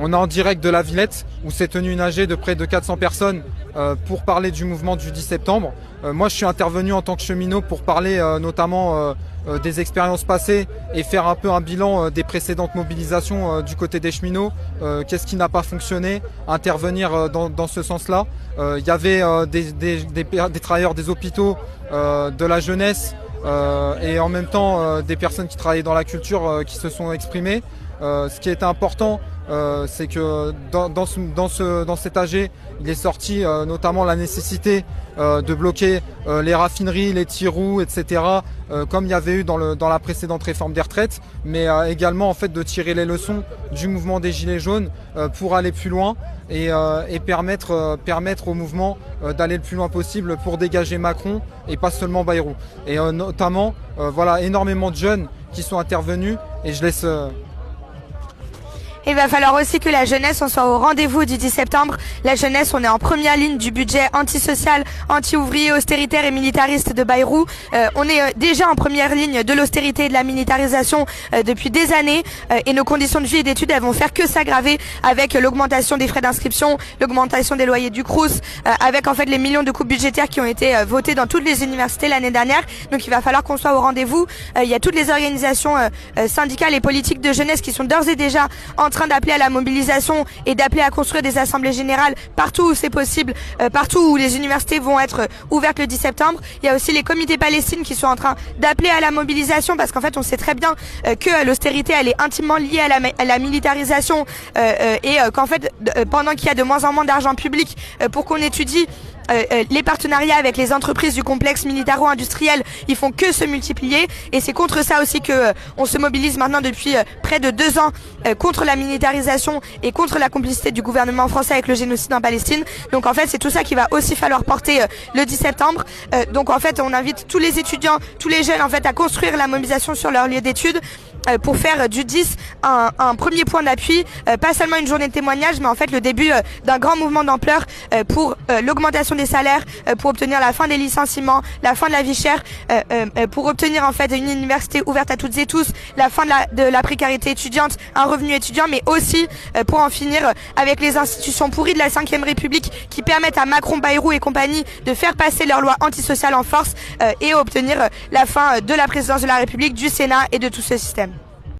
On est en direct de la Villette où s'est tenue une AG de près de 400 personnes pour parler du mouvement du 10 septembre. Moi je suis intervenu en tant que cheminot pour parler notamment des expériences passées et faire un peu un bilan des précédentes mobilisations du côté des cheminots. Qu'est-ce qui n'a pas fonctionné, intervenir dans ce sens-là. Il y avait des travailleurs des hôpitaux, de la jeunesse et en même temps des personnes qui travaillaient dans la culture qui se sont exprimées. Ce qui était important, c'est que dans cet AG, il est sorti notamment la nécessité de bloquer les raffineries, les tirous, etc. Comme il y avait eu dans la précédente réforme des retraites, mais également en fait de tirer les leçons du mouvement des Gilets jaunes pour aller plus loin et permettre au mouvement d'aller le plus loin possible pour dégager Macron et pas seulement Bayrou. Et notamment, voilà, énormément de jeunes qui sont intervenus et je laisse... Il va falloir aussi que la jeunesse on soit au rendez-vous du 10 septembre. La jeunesse, on est en première ligne du budget antisocial, anti-ouvrier, austéritaire et militariste de Bayrou. On est déjà en première ligne de l'austérité et de la militarisation depuis des années et nos conditions de vie et d'études elles vont faire que s'aggraver avec l'augmentation des frais d'inscription, l'augmentation des loyers du Crous, avec en fait les millions de coupes budgétaires qui ont été votés dans toutes les universités l'année dernière. Donc il va falloir qu'on soit au rendez-vous. Il y a toutes les organisations syndicales et politiques de jeunesse qui sont d'ores et déjà en train d'appeler à la mobilisation et d'appeler à construire des assemblées générales partout où c'est possible, partout où les universités vont être ouvertes le 10 septembre. Il y a aussi les comités Palestine qui sont en train d'appeler à la mobilisation parce qu'en fait on sait très bien que l'austérité elle est intimement liée à la militarisation et qu'en fait pendant qu'il y a de moins en moins d'argent public pour qu'on étudie les partenariats avec les entreprises du complexe militaro-industriel, ils font que se multiplier et c'est contre ça aussi que on se mobilise maintenant depuis près de 2 ans contre la militarisation et contre la complicité du gouvernement français avec le génocide en Palestine. Donc en fait c'est tout ça qu'il va aussi falloir porter le 10 septembre. Donc en fait on invite tous les étudiants, tous les jeunes en fait à construire la mobilisation sur leur lieu d'études pour faire du 10 un premier point d'appui, pas seulement une journée de témoignage mais en fait le début d'un grand mouvement d'ampleur pour l'augmentation des salaires, pour obtenir la fin des licenciements, la fin de la vie chère, pour obtenir en fait une université ouverte à toutes et tous, la fin de la précarité étudiante, un revenu étudiant, mais aussi pour en finir avec les institutions pourries de la 5e République qui permettent à Macron, Bayrou et compagnie de faire passer leurs lois antisociales en force et obtenir la fin de la présidence de la République, du Sénat et de tout ce système.